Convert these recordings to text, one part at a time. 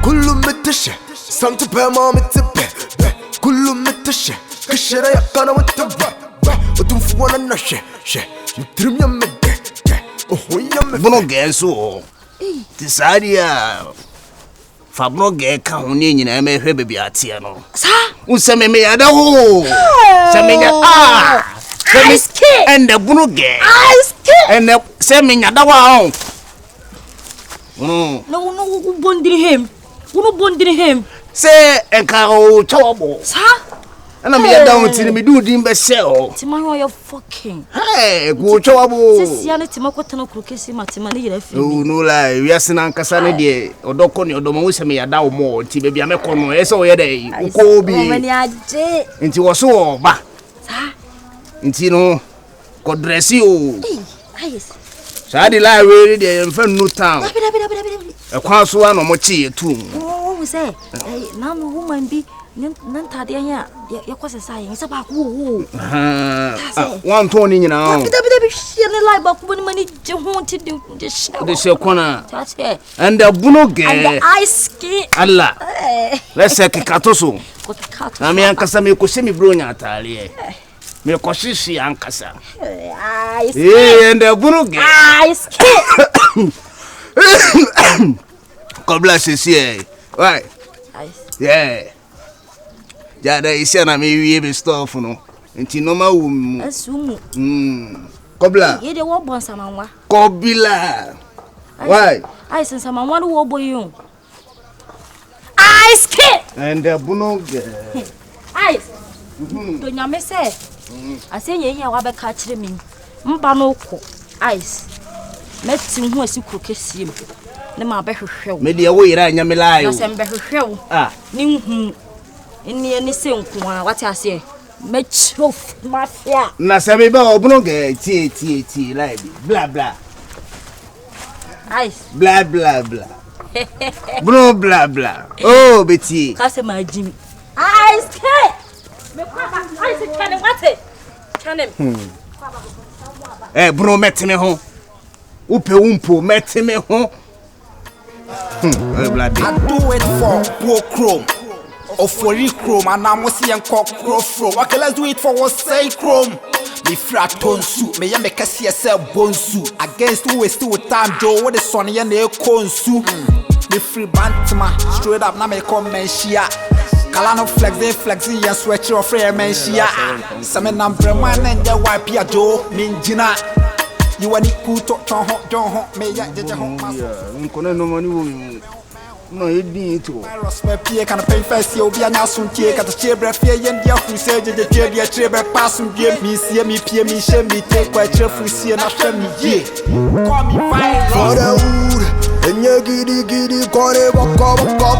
كله متشة سمت بما متبه كله متشة كشرة يقنا متبه وتنفوانا نشة نترم يمده ويمده بنو جيسو تساريا فابنو جي كاوني نينا مهبه بيبياتيا نو سا وسمي ميادا هو سمي and the bunu ge and the semi nyada wa no bondiri him say enka o chawabo sa ana me down ti me do din be se o ti man you fucking hey go chawabo sisi ana ti makotana krokesi matima ne yira fi no la wi asina nkasa ne de odoko ne odoma wo semi yada wo mo ti be bia me kono e se o ye dey ko bi mani aje nti wo so ba sa nti no ko dress you ayes Sadi la we dey mfa no town e kwa so ano mo chi etu oh say na no woman bi nan tade ya kwase sai nsa ba ko wan to ni nyina bi hie ne like ba ko ni mani je ho ti de she kona that's it and the buno ge and the ice ski Allah let's say katoso na me ankasa me ko se mi bro nya atare me ko shishi ankasa and the buno ge ice ski Kobla sisi right yeah Jada isi na me wie be stuff no nti no ma wum asumu Kobla ye de wo bon samanwa Kobila why ai sen samanwa no wo boyun ice ski and the buno ge ice to nyame se asenye ya wa be ka kire mi mba no ko ice metin ho asiku kesie mu ne ma be hwehwew me de wo yira nyame layo na se mbe hwehwew ni hu ni se nko a wate ase mechof mafia na se me ba obuno ge ti like bla bla ice bla bla bla bro bla bla oh beti ka se ma jimi ice ke me kwa ba ice kane wate kane bro metime ho upe umpo metime ho bla bla I do it for Go Chrome or for Chrome and I'm see and cock from. Okay, let's do it for what say Chrome. Me fraton su, me ya make a CSL bonsu against who is still with time Joe what the son ya ne konsu. Me free bantama straight up na me come menshia. Kalano flexing ya switch your free menshia. Some number one and ya wipe ya Joe minjina. You want it cool to don't me ya jaja home. Nkone no money wo no edi to virus me pie kan pen face you bia nya suntie ka to chebre fie yen dia fu se jeje dia chebre pass die mi sie mi pie mi she mi te kwa chefu sie na hwe mi ye call me virus for the wood and you giddy kore boko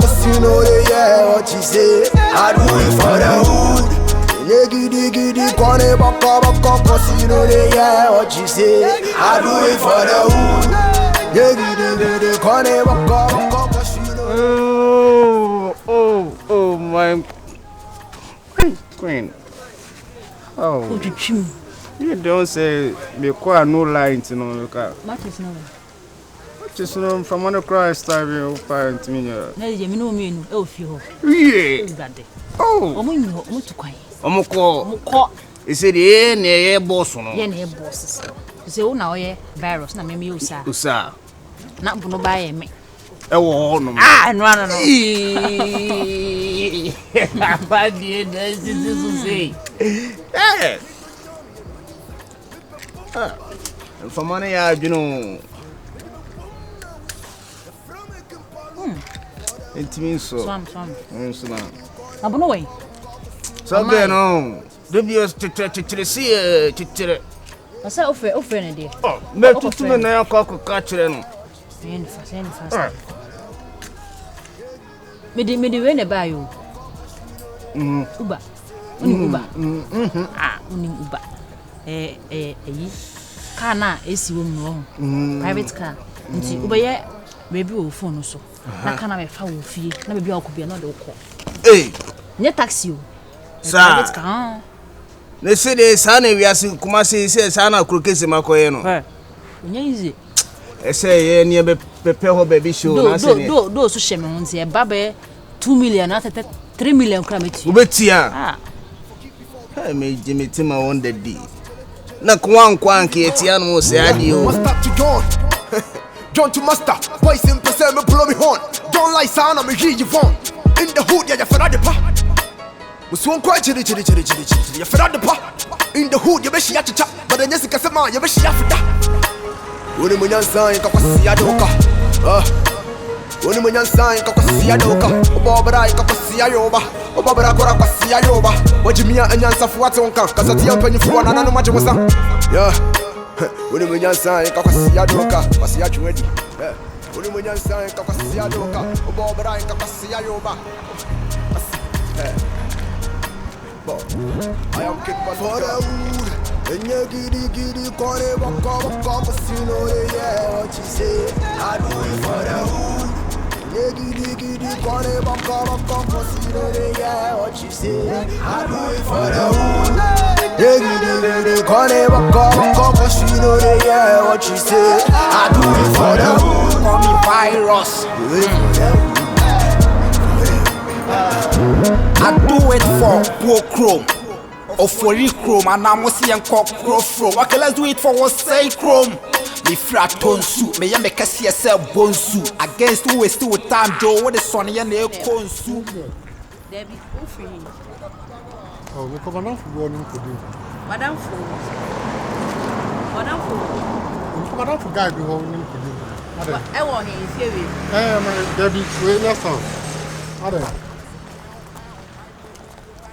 casino yeah what you say I do it for the wood you giddy kore boko casino yeah what you say I do it for the wood you giddy kore boko oh my queen oh you don't say me kwa no line to no ka just no from one Christ time you parent me na je me no me no e ofi ho yeah oh omo tukwan omko ise de na ye boss no ye na ye boss se wo na oye virus na me usa na buno ba ye me ewo no no abadi this say for money ya you know it means so swam so na abuno we so be no dubious chichire asa ofe ne de na tutu me na yakọ ka chire no sen fast me we ne ba yo uba uni uba uni uba yi car na esi wo mu no private car nti uba ye baby wo phone so na kana me fa wo fie na baby akobia na de ukọ nye taxi o private car ne se de sa na wiase kuma se sa na krokese makoye no onye ize say near Pepe baby show. Do so shame on the babe 2 million at 3 million cramity. Ubetia. I made Jimmy Timmer on the D. Na kwanki etiano say adio. Master to John. John to master. Voice in person me blow me horn. Don't lie sound I'm a you phone. In the hood ya for the pa. Was one quite chili. You for the pa. In the hood you be she at chat. But then Jessica Sama you be she after. Uni munyan sign ka kwasi adoka. Uni munyan sign ka kwasi adoka. Obobra ka kwasi ayoba. Obobra kora kwasi ayoba. Wajimia anyansa fuate onka. Kasati ampanyi fuwa na nanu maje wasa. Yeah. Uni munyan sign ka kwasi adoka. Kwasi achwedi. Uni munyan sign ka kwasi adoka. Obobra ka kwasi ayoba. I am kid for the wood. And you giddy, corner, walk, casino, yeah, what you say? I do it for the hood. You giddy, corner, walk, casino, yeah, what you say? I do it for the hood. You giddy, corner, walk, casino, yeah, what you say? I do it for the hood. Call me virus. I do it for Poor Chrome. Or for Chrome, and I'm see and cock from. Okay, let's do it for what say Chrome. Me frat ton suit, me make a CSL bone suit. Against who is still with time, Joe, what is Sonny and the corn soup. Debbie, who for him? Oh, we come on for warning to do. Madame Fu. Madame Fu. We come on for guy be warning to do. I want him, Fury. My Debbie, wait, let's go. Ada.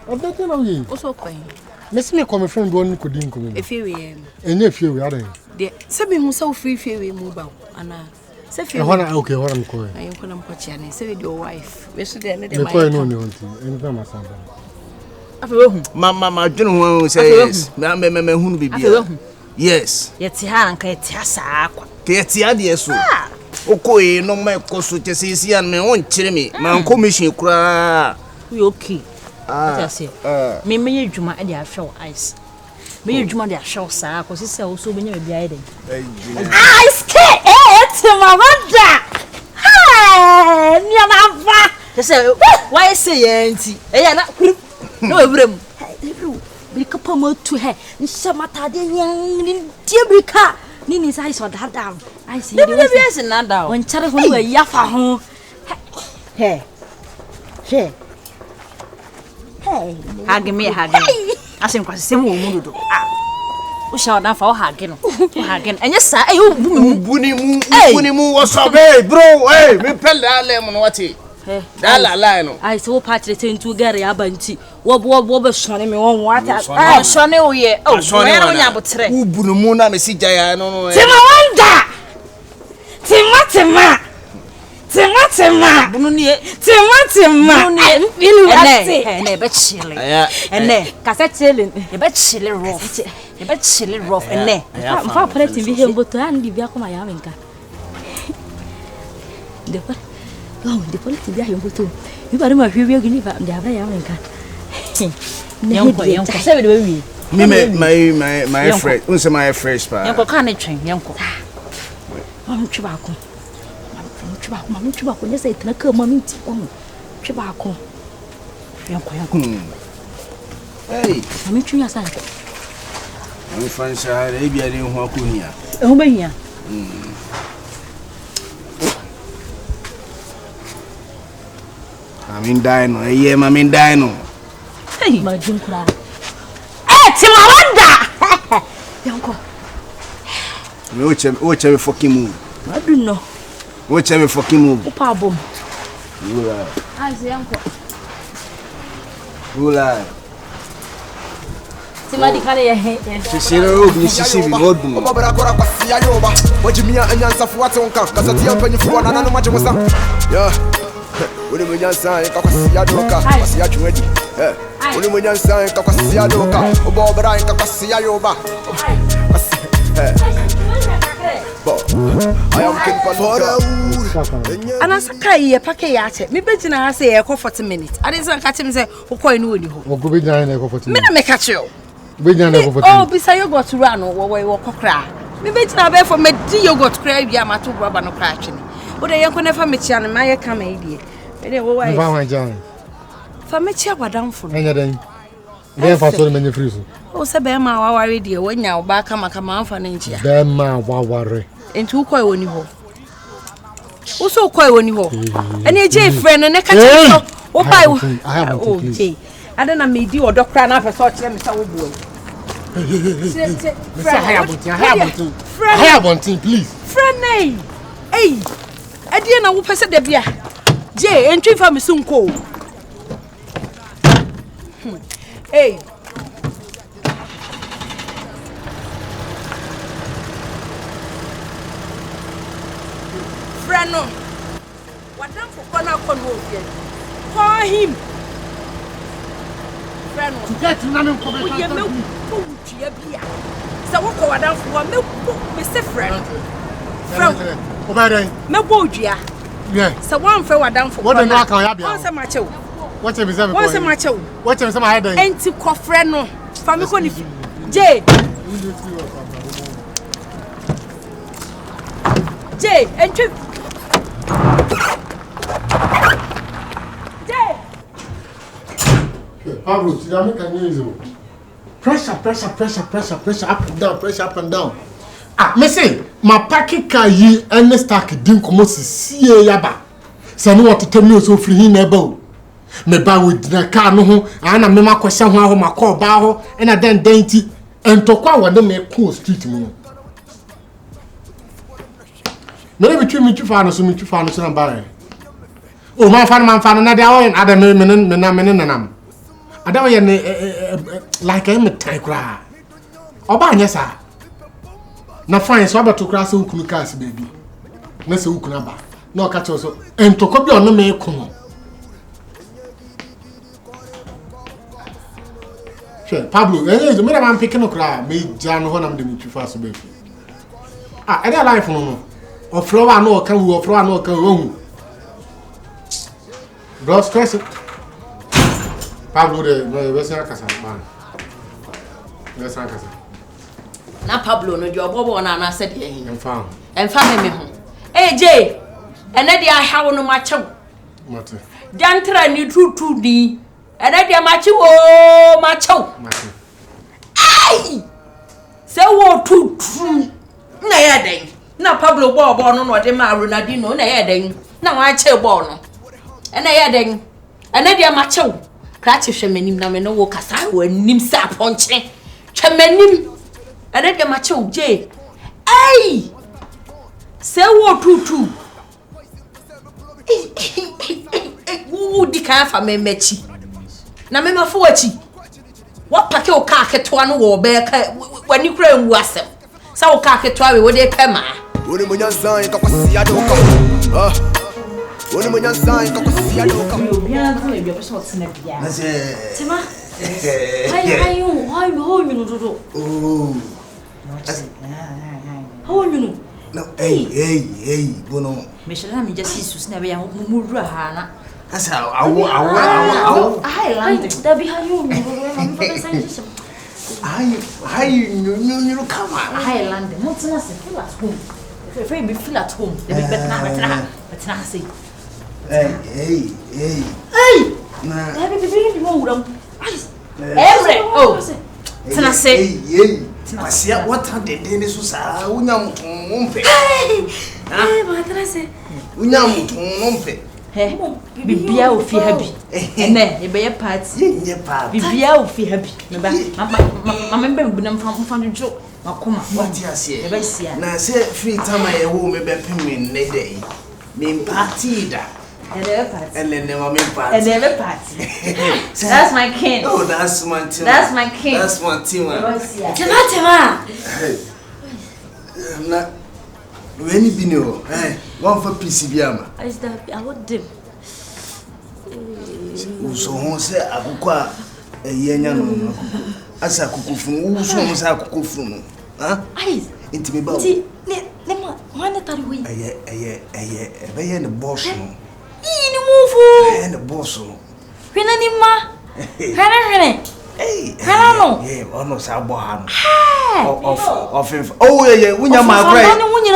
I'm not telling you. Also, coin. Miss me come from warning to do. If you were. And if you are there. Sabi himself free Fury move out. And say, okay, what I'm calling. I am going to put you say with your wife. We should then let them call no one. Anytime my son. Mama, don't say me who be. Yes. Yet, Hank, it's Hassa. Yes. Okay, no my cost to see and my own chimney. My commission cry. We okay. Me may Juma at their show ice. May Juma their show, sir, because it's also when you're behind. I scared it, my mother. Hi, Yamava. They say, why say, Auntie? No, room. We couple to her. Shamata, the young Tibrica. Nini's eyes were that down. I see. Yes, and not down. When Charles were Yafa home. Hey, hey. Hey, hug me. I think was same woman do. We shall not for hugging. And yes, sir, you Bunny was so bad, bro. Hey, we pell that lemon what he. Dalla line. I saw Patrick to Gary Abanti. What shone me on water. I shone oh, yeah. Oh, Sonny, who Bunumuna, Missy Jayano. Timma. Timma, and bet chilly, and cassette chilling, a bet chilly rough, and I'm far pretty be here, but to Andy Biaco Mayaminka. The politics are your too. You got him a few years in the Yaminka. My friend, who's my fresh part? Uncle Carnage, Uncle. I'm tobacco. Mamma tobacco, you say, Tanaka, Mammy, tobacco. Hey, I'm meeting your son. I'm French, I didn't walk in here. Oh, here. I'm in Dino, I'm in Dino. Hey, my drink cry. Hey, Timawanda! Uncle. Whichever fucking move. I don't know. Whichever fucking move. Papa, I say, Uncle. Who lie? Somebody carry a head. Mississippi, Lord. What you mean, and answer for what's on camp? Because I tell you for another much was yeah. When you say, Kakasiadoka, Kasiatu ready. When you say, Kakasiadoka, Obobra, Kakasiayoba. I am king for the wood. And as a kay, a packet at me, betting I say a 40 minutes. I didn't catch him say, who coin would you? Or go be down a 40 minutes. Make a catch you. Oh, beside you got to run or way walk a cry. Me bet na be for me di yogurt cry bia ma to baba no cry atwene. Wo de yen ko na fa me chia no ma ye ka ma idie. Me de wo wa. Ba wan jan. Fa me chia wadamfo no. Enya den. Be fa so me free so. O se be ma wa ware die wonya wo ba kama amfa na nchia. Be ma wa ware. Enti wo koi woni ho. Wo so koi woni ho. Ene je friend ne ka che so. Wo bai wo. Okay. Ada na me di odokra na fa so kire me sa wo buo. Friend, please. Friend, hey, I didn't know who passed the beer. Jay, entry for me soon call. Hey, friend, no, what done for corner convoy? Call him. Friend, Get none of so what go down for me, Mr. Friend. Friend, me bodia. Yeah. So one for what down for. What the knock on ya? What's a macho? What's a reserve? What's a macho? What's a head? Ain't you call friend no? Family con J. J, entry. J. Pablo, you can use it. Pressure, up and down. Ah, me say, my packet car ye and the stack didn't come see yaba. So no what to tell me so free he never. Me ba with the car no ho, and I me ma question how my call baho, and I then dainty and to kwa what me cool street mo. Me between me too far so me too far so na bare. Oh man fan na dia o ada me nanam. Ada we like I'm time cry. Oba anya sa. Na fine so abato kra se ukunu cars baby. Na se ukunu ba. Na o ka che so entoko bi ono me ko. Che Pablo, me na man pick no kra me ja no ho na me dem twi fast baby. Ah, e dey life no. O flower no o ka wu, o flower no o ka wu. Bro stress it. Pablo de Western Casa man. Western Casa. Na Pablo no jo bobo na said ye. Enfam. Enfam me ho. Eh J. Ene dia hawo no machew. Mate. Dantra ni tutu di. Ene dia machew o machew. Mate. Ai! Se wo tutu. Na ya den. Na Pablo bobo no de ma Ronaldinho na ya den. Na wa che bo no. Ene ya den. Ene dia machew. Krachi hwemanim na me no wo kasa wo anim sa ponche. Hwemanim. Ene dia machew J. Ai! Se wo tutu. Wo di kan fa me mechi. Na me mafo achi. Wa pake o ka keto no wo be ka wani kura nwu asem. Sa o ka keto we wo de pema. Woni munyansa ikakwasi adoka. Woni munyansa ikakwasi adoka. Obi anzo e bi opeso otsena bia. Na se. Tima. Hai no dodo. Oh. How you No, hey, bono. Me shall me just sus na be ya mumura ha na. Asa awo. Highland. Da be ha you no do me for say Hi, you come on. Highland. Mo tsena se feel at home. Fe be feel at home. Dey be better say. Hey. Na. Da be be mo wuram. Every. Oh. Tsena say. Hey. Masia what are the days so sa unyam tumpe. Ba tsena say. Unyam tumpe. He. Bibia o fi happy. Ene, e be ye party. Ye pa. Bibia o fi happy. Me ba. Mama be bunam fam jo. Makoma. What you say? E be sia. Na say free time I wo me be pin ne day. Me party da. E dey party. And then me party. E dey party. That's my king. Oh, that's my team. That's my king. That's my team. Tema. Na weni bino. One for PC biama. Is that I would dim. Uso ho se akukwa eyenya no. Asa akukufunu. Uso ho se akukufunu. Ha? Ai. Inti me ba. Ti ne ma tari wi. Ebe ne boss no. Ni mufu. Ne boss no. Hwena ni ma. Hwena. Hey. Hello. Yeah, almost abohano. Of oh yeah, unya makra.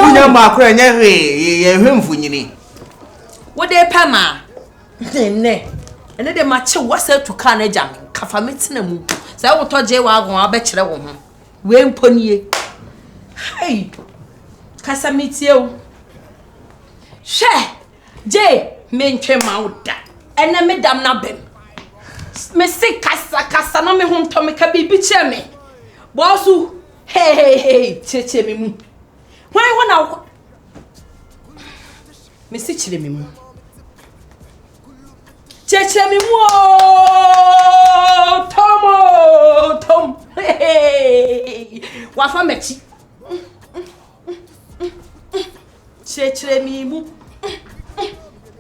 Unya makra nya ye hwemfu nyini. Wo de pema. Ne. Ene de mache wasa to kan agya kafa metina mu. Sa wo toje wa agon abekere wo ho. We mponie. Hey. Kasa metie o. Hwe. Je mentwe ma wo da. Ene me dam na bem. Me se kasa na me ho nto me ka bibi che me. Bosu. Hey, cheche me mu. Why wona me se chire me mu. Cheche me mu. Tom. Hey. Wa fa mechi. Cheche me mu.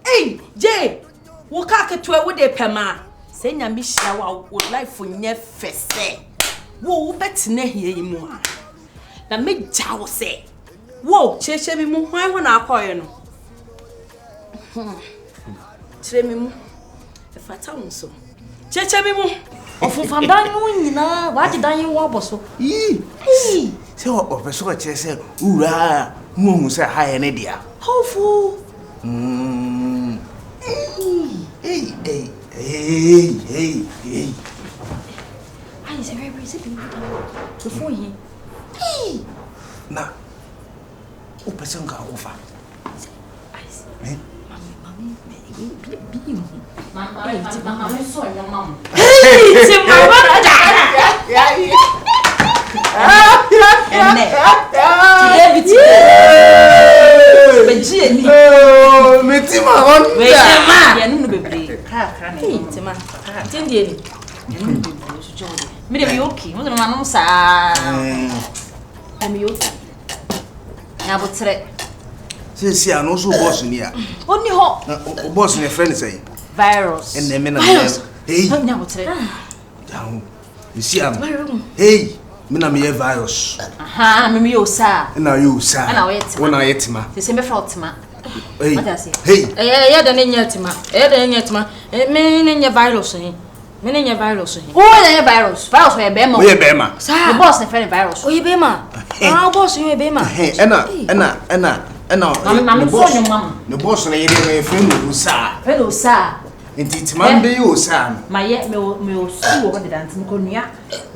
Hey, Jay. Wo ka keto e wo de pema. Se nya mi hia wa wo life nye fese. Wo betine hie yi mu a. Na me ja wo se. Wo cheche mi mu hwan ho na akoye no. Chire mi mu. E fata wo so. Cheche mi mu. Ofufa dan no nyina, wa de dan yi wo boso. Se o peso ka chese ura mu se ha ne dia. Hofu. Hey. Ai, se vai preciso de before he. Na. O peso ka ofa. Mama, so your mom. Hey, se mama. Metima on. Ya nu bebre. Kra ni. Metima. Tendie ni. Me de yoki, mo no manu sa. Am yoki. Na botre. Se ano so boss ni a. Oni ho. O boss ni friend say. Virus. En me na. Hey. Na botre. Down. You see am. Hey. Me na me virus. Aha, me yo sa. Na you sa. Na wetima. Wona yetima. Se me fra otima. Hey. Hey. Ya da ne nyatima. Me ne nya virus he. Me ne nya virus he. Oh, na virus. Virus we be ma. We be ma. The boss na friend virus. Oh, ye be ma. Ah, boss you be ma. Hey, ena. Mama so your mom. The boss na yede me friend no sa. Hello sir. Enti timan be yo sa. My ye me o su wo de dance mo konua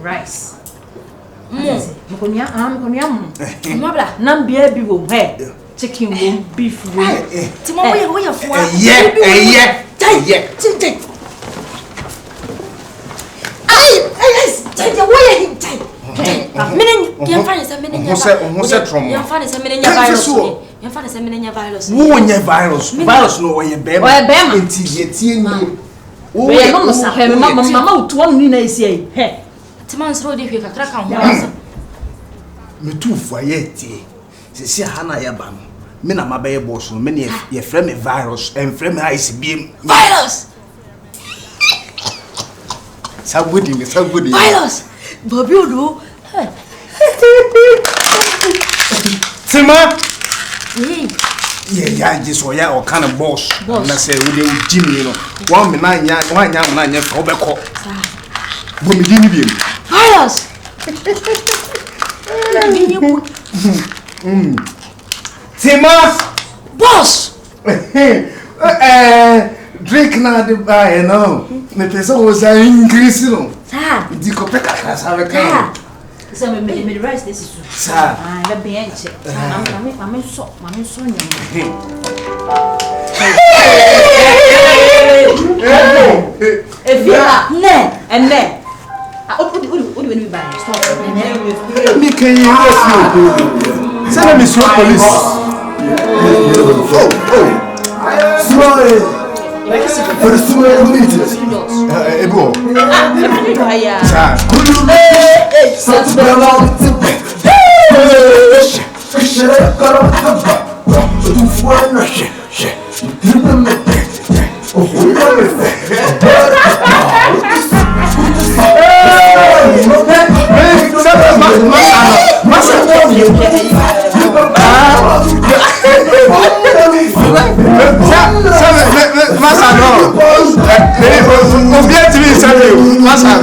rice. Mo konua mo. Mo bla na bia bi wo he. Chicken wo beef wo. Ti mo wo ye fo. Yeah. Tin. Ai, wo ye hintai. Menen ya fa nsa menen ya. Ho se trauma. Ya fa nsa menen ya virus. Ya fa nsa menen ya virus. Wo nye virus. Virus no wo ye be ma. Enti ye tie ni. Wo ye mama sa he mama utu am ni na esi ai. He. Ti man sro de hwe kakra kan ho. Me tu fo ye tie. Se ha na ya ba no. Me na ma be ye boss no. Me ne ye frɛ me virus. En frɛ me ice beam. Virus. Sabudi. Virus. Bobby Odo. Tima. Yeah, ya jiso ya o kind of boss. Na say we dey Jimmy no. One me na nya ka obekọ. Bo me di ni bi. Virus. Tima. Boss. Drink na the buy no. Me person was increase no. Sir. Di ko pe kakra sa we kan. So me rice this is. Sir. Ah, le bien che. Mama so nya. Efia, ne. Odi we ni buy. Stop. Me can you rescue? Send me to police. Smile. For the small meetings. Ebo. Sir. Such a long Massa, no. Não vier de mim, sabe? Massa.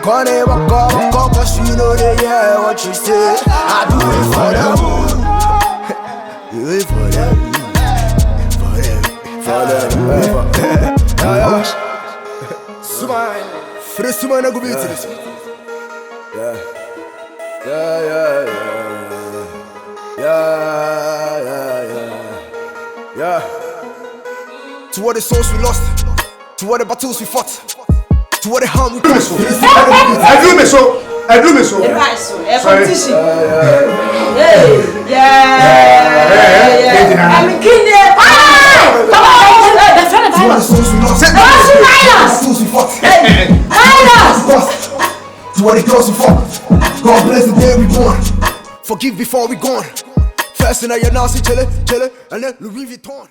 Corner walk up, cause you know they hear what you say. I do it for them. Do it for them. For them. Smile. For the smile, I go beat this. Yeah. To what the souls we lost, to what the battles we fought, to what the harm we caused. I do me so. Competition. I'm kidding. To what the souls we lost, to what the girls we fought. God bless the day we born. Forgive before we gone. First in your nasty chillin', and then Louis Vuitton.